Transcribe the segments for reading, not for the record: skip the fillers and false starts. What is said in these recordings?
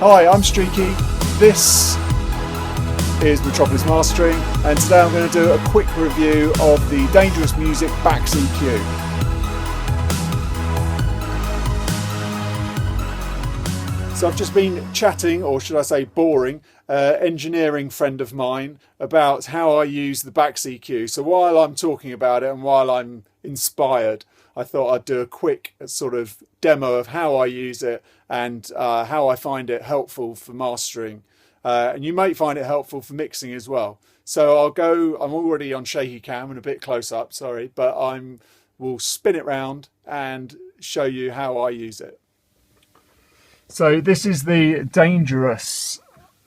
Hi, I'm Streaky. This is Metropolis Mastering, and today I'm going to do a quick review of the Dangerous Music Bax EQ. So I've just been chatting, or should I say boring, engineering friend of mine about how I use the Bax EQ. So while I'm talking about it and while I'm inspired, I thought I'd do a quick sort of demo of how I use it and how I find it helpful for mastering. And you might find it helpful for mixing as well. So I'm already on shaky cam and a bit close up, sorry, but we'll spin it round and show you how I use it. So this is the Dangerous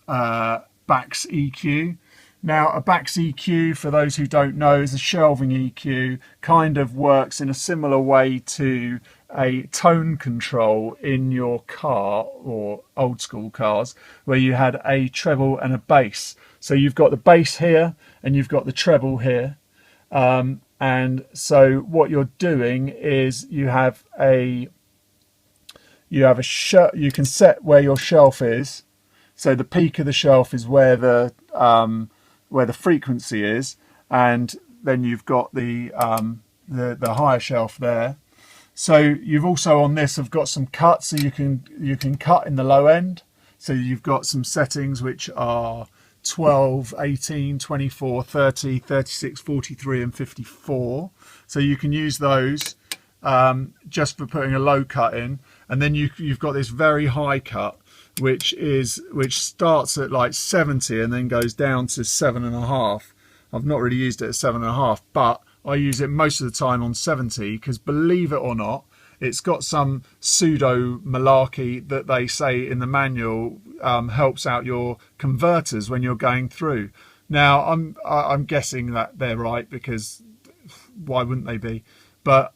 Bax EQ. Now, a Bax EQ, for those who don't know, is a shelving EQ, kind of works in a similar way to a tone control in your car, or old school cars, where you had a treble and a bass. So you've got the bass here and you've got the treble here. And so what you're doing is you can set where your shelf is. So the peak of the shelf is where the frequency is, and then you've got the higher shelf there. So you've also on this have got some cuts, so you can cut in the low end. So you've got some settings which are 12, 18, 24, 30, 36, 43 and 54. So you can use those just for putting a low cut in, and then you've got this very high cut which starts at like 70 and then goes down to 7.5. I've not really used it at 7.5, but I use it most of the time on 70 because, believe it or not, it's got some pseudo malarkey that they say in the manual helps out your converters when you're going through. Now I'm guessing that they're right, because why wouldn't they be? But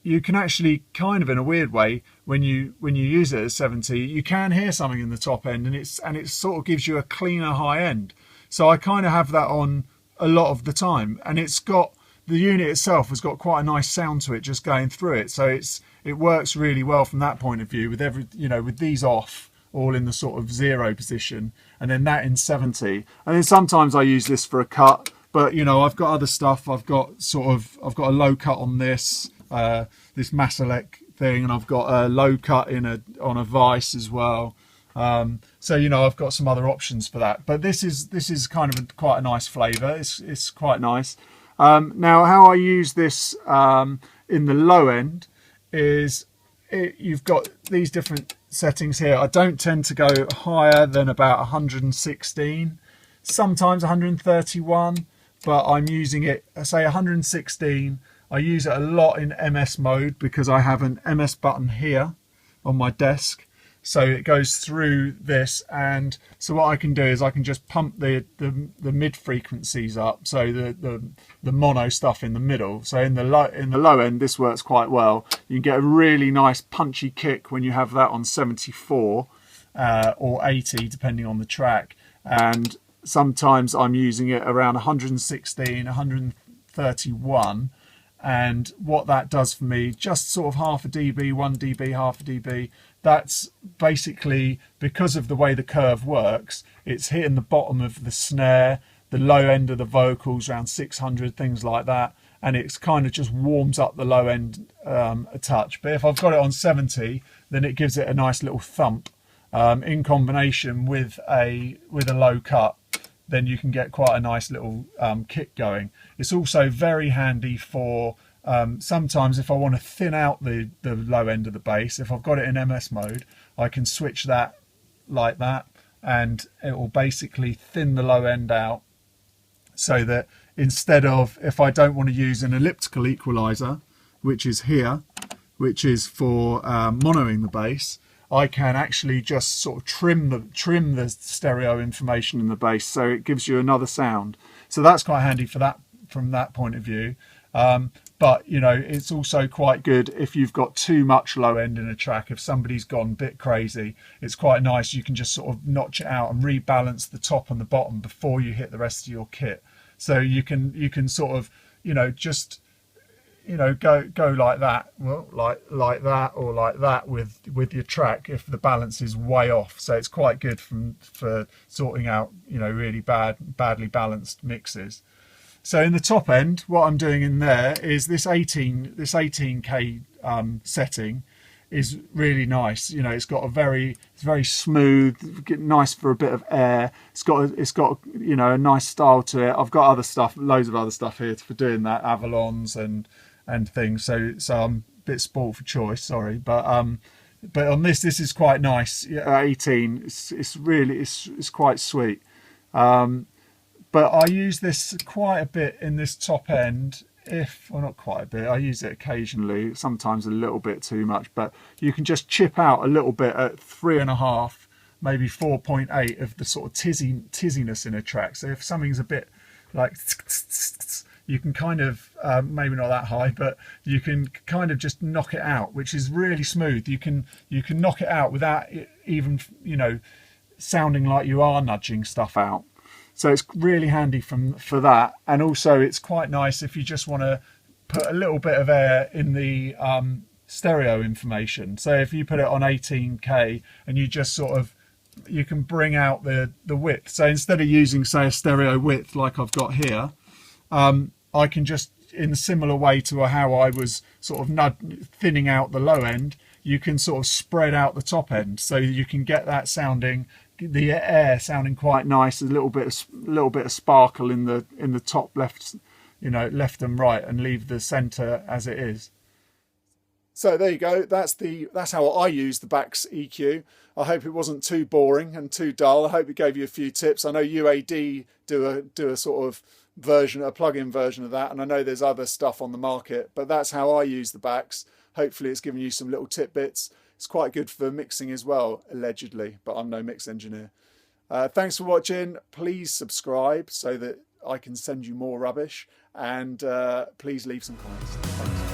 you can actually kind of, in a weird way, when you use it at 70, you can hear something in the top end, and it sort of gives you a cleaner high end. So I kind of have that on a lot of the time, and the unit itself has got quite a nice sound to it just going through it. So it works really well from that point of view, with these off, all in the sort of 0 position, and then that in 70. And then sometimes I use this for a cut. But I've got other stuff. I've got a low cut on this Masalek thing, and I've got a low cut on a Vice as well. So I've got some other options for that. But this is kind of quite a nice flavour. It's quite nice. Now, how I use this in the low end is you've got these different settings here. I don't tend to go higher than about 116, sometimes 131. But I'm using it, say 116. I use it a lot in MS mode because I have an MS button here on my desk. So it goes through this, and so what I can do is I can just pump the mid frequencies up, so the mono stuff in the middle. So in the low end, this works quite well. You can get a really nice punchy kick when you have that on 74 or 80, depending on the track. And sometimes I'm using it around 116, 131, and what that does for me, just sort of half a dB, 1 dB, half a dB, that's basically, because of the way the curve works, it's hitting the bottom of the snare, the low end of the vocals around 600, things like that, and it's kind of just warms up the low end a touch. But if I've got it on 70, then it gives it a nice little thump. In combination with a low cut, then you can get quite a nice little kick going. It's also very handy for sometimes if I want to thin out the low end of the bass. If I've got it in MS mode, I can switch that like that, and it will basically thin the low end out, so that instead of, if I don't want to use an elliptical equalizer, which is here, which is for monoing the bass, I can actually just sort of trim the stereo information in the bass, so it gives you another sound. So that's quite handy for that, from that point of view. But it's also quite good if you've got too much low end in a track. If somebody's gone a bit crazy, it's quite nice. You can just sort of notch it out and rebalance the top and the bottom before you hit the rest of your kit. So you can sort of just go like that, well, like that or like that with your track if the balance is way off. So it's quite good for sorting out really badly balanced mixes. So in the top end, what I'm doing in there is this 18K setting is really nice. It's got it's very smooth, nice for a bit of air. It's got a nice style to it. I've got loads of other stuff here for doing that, Avalons and things. So I'm a bit spoiled for choice, sorry, but on this is quite nice. 18, it's quite sweet. But I use this quite a bit in this top end. Not quite a bit, I use it occasionally, sometimes a little bit too much, but you can just chip out a little bit at 3.5, maybe 4.8 of the sort of tizziness in a track. So if something's a bit like, you can kind of, maybe not that high, but you can kind of just knock it out, which is really smooth. You can knock it out without even, sounding like you are nudging stuff out. So it's really handy for that. And also it's quite nice if you just want to put a little bit of air in the stereo information. So if you put it on 18K and you just you can bring out the width. So instead of using, say, a stereo width like I've got here, I can just, in a similar way to how I was sort of thinning out the low end, you can sort of spread out the top end. So you can get that the air sounding quite nice, a little bit of sparkle in the top left, left and right, and leave the center as it is. So there you go. That's how I use the Bax EQ. I hope it wasn't too boring and too dull. I hope it gave you a few tips. I know UAD do a sort of version, a plug-in version of that, and I know there's other stuff on the market, but that's how I use the Bax. Hopefully it's given you some little tidbits. It's quite good for mixing as well, allegedly, but I'm no mix engineer. Thanks for watching. Please subscribe so that I can send you more rubbish, and please leave some comments. Thanks.